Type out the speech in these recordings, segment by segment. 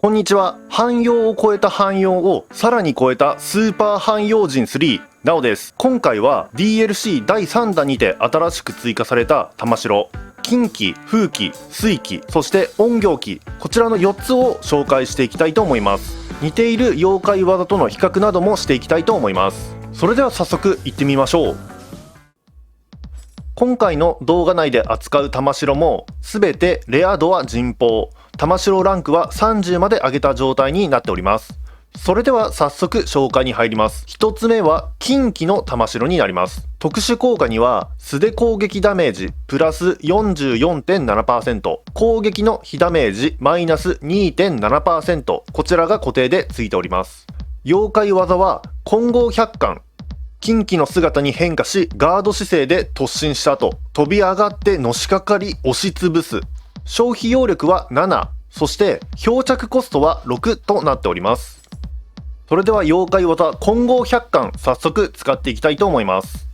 こんにちは。汎用を超えた汎用をさらに超えたスーパー汎用人3なおです。今回は DLC 第3弾にて新しく追加された玉城、近畿、風紀、水紀、そして陰陽紀、こちらの4つを紹介していきたいと思います。似ている妖怪技との比較などもしていきたいと思います。それでは早速いってみましょう。今回の動画内で扱う玉城も全てレア度は人宝、玉城ランクは30まで上げた状態になっております。それでは早速紹介に入ります。1つ目は近畿の玉城になります。特殊効果には素手攻撃ダメージプラス 44.7%、 攻撃の被ダメージマイナス 2.7%、 こちらが固定でついております。妖怪技は金剛百貫、近畿の姿に変化しガード姿勢で突進した後飛び上がってのしかかり押しつぶす。消費揚力は7、そして漂着コストは6となっております。それでは妖怪技金剛百貫、早速使っていきたいと思います。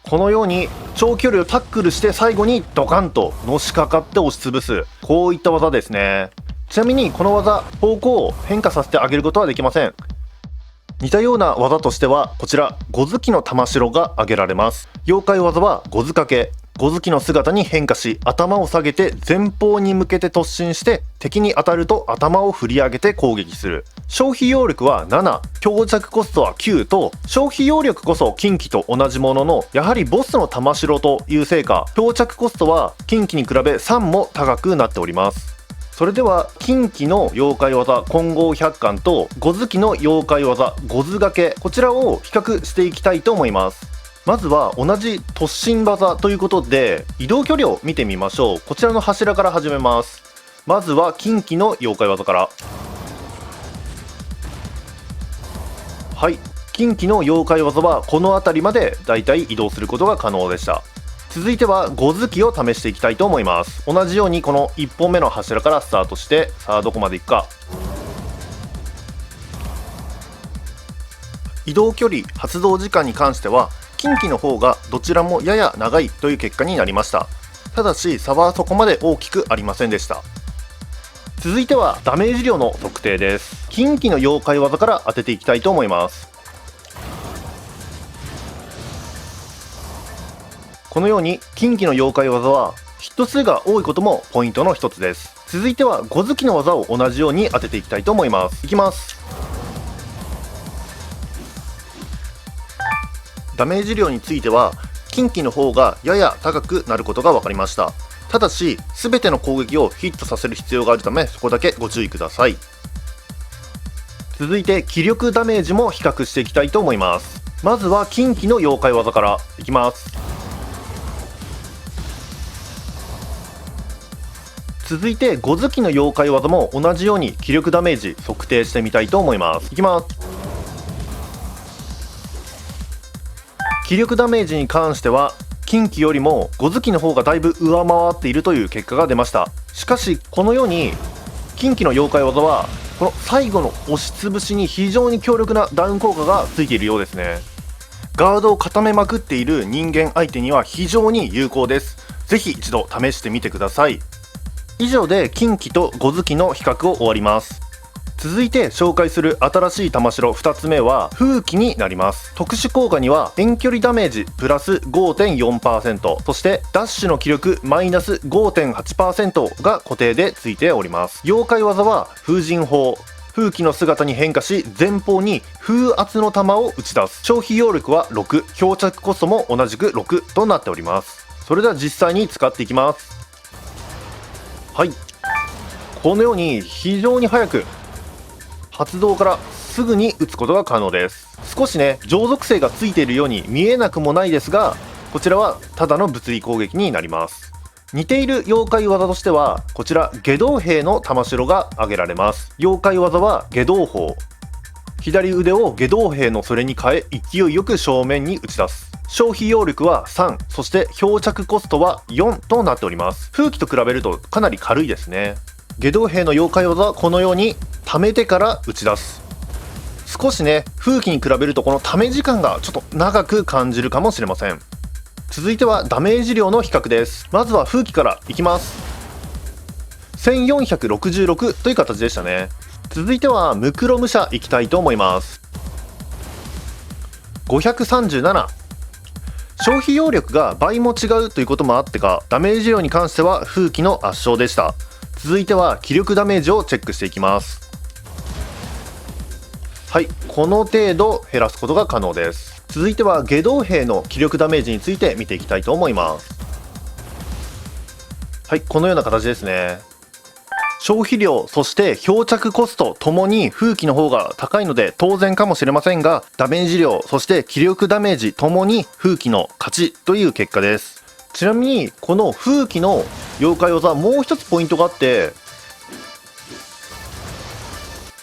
このように長距離をタックルして最後にドカンとのしかかって押しつぶす、こういった技ですね。ちなみにこの技方向を変化させてあげることはできません。似たような技としてはこちら五頭記の玉城が挙げられます。妖怪技は五頭掛け、五頭記の姿に変化し頭を下げて前方に向けて突進して敵に当たると頭を振り上げて攻撃する。消費揚力は7、漂着コストは9と消費揚力こそ近畿と同じものの、やはりボスの玉城というせいか漂着コストは近畿に比べ3も高くなっております。それでは近畿の妖怪技金剛百貫と五頭記の妖怪技五頭掛け、こちらを比較していきたいと思います。まずは同じ突進技ということで移動距離を見てみましょう。こちらの柱から始めます。まずは近畿の妖怪技から。はい、近畿の妖怪技はこの辺りまでだいたい移動することが可能でした。続いては五頭記を試していきたいと思います。同じようにこの1本目の柱からスタートして、さあどこまで行くか。移動距離発動時間に関しては近畿の方がどちらもやや長いという結果になりました。ただし差はそこまで大きくありませんでした。続いてはダメージ量の測定です。近畿の妖怪技から当てていきたいと思います。このように近畿の妖怪技はヒット数が多いこともポイントの一つです。続いては五頭記の技を同じように当てていきたいと思います。いきます。ダメージ量については近畿の方がやや高くなることが分かりました。ただし全ての攻撃をヒットさせる必要があるためそこだけご注意ください。続いて気力ダメージも比較していきたいと思います。まずは近畿の妖怪技からいきます。続いて五頭記の妖怪技も同じように気力ダメージ測定してみたいと思います。いきます。気力ダメージに関しては近畿よりも五頭記の方がだいぶ上回っているという結果が出ました。しかしこのように近畿の妖怪技はこの最後の押しつぶしに非常に強力なダウン効果がついているようですね。ガードを固めまくっている人間相手には非常に有効です。ぜひ一度試してみてください。以上で近畿と五頭記の比較を終わります。続いて紹介する新しい玉城2つ目は風紀になります。特殊効果には遠距離ダメージプラス 5.4%、 そしてダッシュの気力マイナス 5.8% が固定でついております。妖怪技は風神砲、風紀の姿に変化し前方に風圧の玉を打ち出す。消費揚力は6、漂着コストも同じく6となっております。それでは実際に使っていきます。はい、このように非常に早く発動からすぐに打つことが可能です。少しね上属性がついているように見えなくもないですが、こちらはただの物理攻撃になります。似ている妖怪技としてはこちら下道兵の玉城が挙げられます。妖怪技は下道砲、左腕を下道兵のそれに変え勢いよく正面に打ち出す。消費揚力は3、そして漂着コストは4となっております。風紀と比べるとかなり軽いですね。下道兵の妖怪技はこのように溜めてから打ち出す。少しね風紀に比べるとこの溜め時間がちょっと長く感じるかもしれません。続いてはダメージ量の比較です。まずは風紀からいきます。1466という形でしたね。続いてはムクロムシャいきたいと思います。537。消費揚力が倍も違うということもあってか、ダメージ量に関しては風鬼の圧勝でした。続いては気力ダメージをチェックしていきます。はい、この程度減らすことが可能です。続いては下道兵の気力ダメージについて見ていきたいと思います。はい、このような形ですね。消費量、そして漂着コストともに風鬼の方が高いので当然かもしれませんが、ダメージ量、そして気力ダメージともに風鬼の勝ちという結果です。ちなみにこの風鬼の妖怪技、もう一つポイントがあって、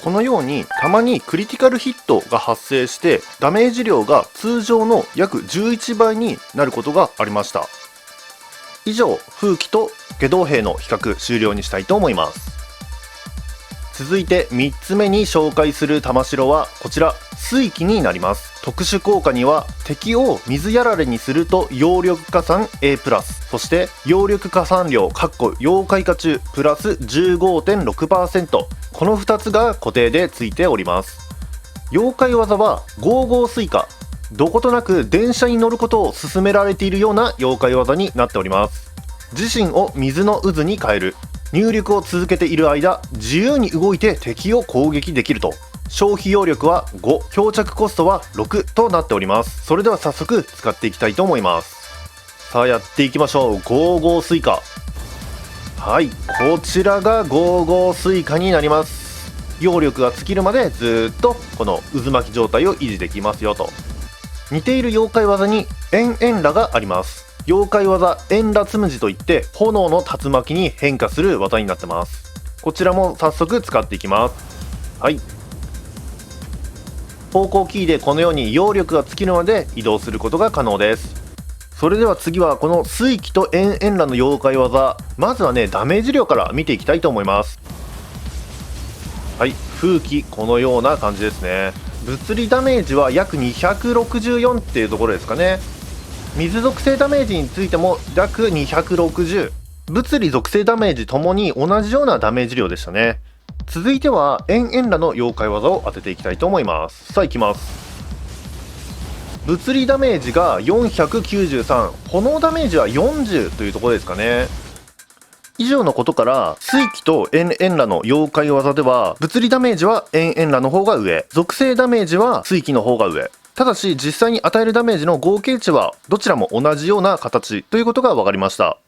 このようにたまにクリティカルヒットが発生してダメージ量が通常の約11倍になることがありました。以上、風鬼と下道兵の比較終了にしたいと思います。続いて3つ目に紹介する玉城はこちら、水鬼になります。特殊効果には敵を水やられにすると揚力加算 A+、そして揚力加算量妖怪化中プラス 15.6%、 この2つが固定でついております。妖怪技はゴーゴースイカ、どことなく電車に乗ることを勧められているような妖怪技になっております。自身を水の渦に変える、入力を続けている間自由に動いて敵を攻撃できると。消費揚力は5、漂着コストは6となっております。それでは早速使っていきたいと思います。さあやっていきましょう。ゴーゴースイカ。はい、こちらがゴーゴースイカになります。揚力が尽きるまでずっとこの渦巻き状態を維持できますよと。似ている妖怪技にエンエンラがあります。妖怪技エンラツムジといって炎の竜巻に変化する技になってます。こちらも早速使っていきます。はい、方向キーでこのように揚力が尽きるまで移動することが可能です。それでは次はこの水鬼とエンエンラの妖怪技、まずはねダメージ量から見ていきたいと思います。はい、風鬼このような感じですね。物理ダメージは約264っていうところですかね。水属性ダメージについても約260、物理属性ダメージともに同じようなダメージ量でしたね。続いてはエンエンラの妖怪技を当てていきたいと思います。さあいきます。物理ダメージが493、炎ダメージは40というところですかね。以上のことから水鬼とエンエンラの妖怪技では物理ダメージはエンエンラの方が上、属性ダメージは水鬼の方が上。ただし実際に与えるダメージの合計値はどちらも同じような形ということが分かりました。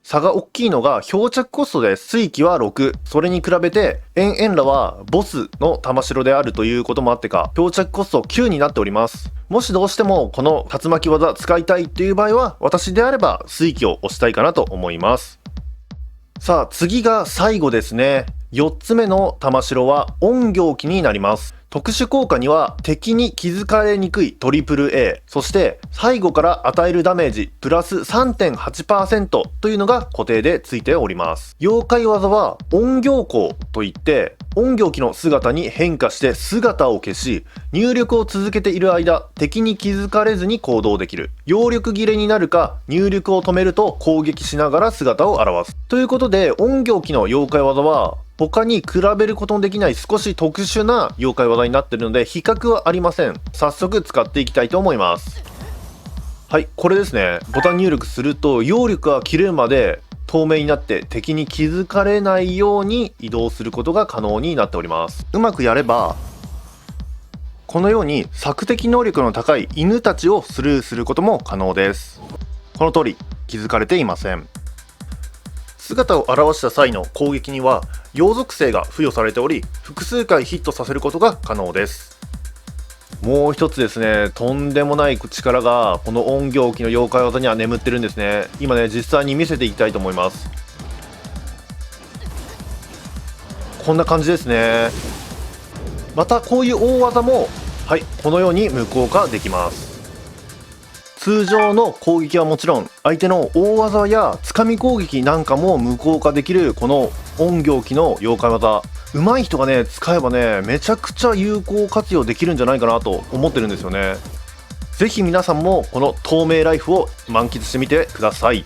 差が大きいのが漂着コストです。水鬼は6、それに比べてエンエンラはボスの玉城であるということもあってか漂着コスト9になっております。もしどうしてもこの竜巻技使いたいっていう場合は私であれば水鬼を押したいかなと思います。さあ次が最後ですね。4つ目の玉城は陰陽鬼になります。特殊効果には敵に気づかれにくい AAA、 そして背後から与えるダメージプラス 3.8% というのが固定でついております。妖怪技は陰陽光といって陰陽鬼の姿に変化して姿を消し、入力を続けている間敵に気づかれずに行動できる。揚力切れになるか入力を止めると攻撃しながら姿を現すということで、陰陽鬼の妖怪技は他に比べることのできない少し特殊な妖怪技になっているので比較はありません。早速使っていきたいと思います。はい、これですね。ボタン入力すると揚力が切れるまで透明になって敵に気づかれないように移動することが可能になっております。うまくやればこのように索敵能力の高い犬たちをスルーすることも可能です。この通り気づかれていません。姿を現した際の攻撃には陽属性が付与されており複数回ヒットさせることが可能です。もう一つですね、とんでもない力がこの陰陽鬼の妖怪技には眠ってるんですね。今ね実際に見せていきたいと思います。こんな感じですね。またこういう大技もはいこのように無効化できます。通常の攻撃はもちろん相手の大技やつかみ攻撃なんかも無効化できるこの陰陽鬼の妖怪技、上手い人がね使えばねめちゃくちゃ有効活用できるんじゃないかなと思ってるんですよね。ぜひ皆さんもこの透明ライフを満喫してみてください。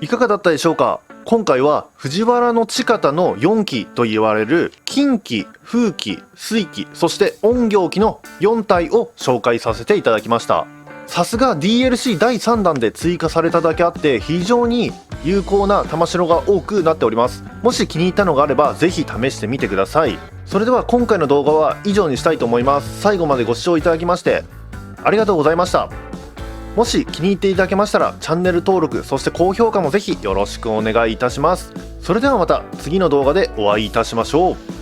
いかがだったでしょうか。今回は藤原千方の4期と言われる金期、風期、水期、そして陰陽期の4体を紹介させていただきました。さすが DLC 第3弾で追加されただけあって非常に有効な玉城が多くなっております。もし気に入ったのがあればぜひ試してみてください。それでは今回の動画は以上にしたいと思います。最後までご視聴いただきましてありがとうございました。もし気に入っていただけましたらチャンネル登録、そして高評価もぜひよろしくお願いいたします。それではまた次の動画でお会いいたしましょう。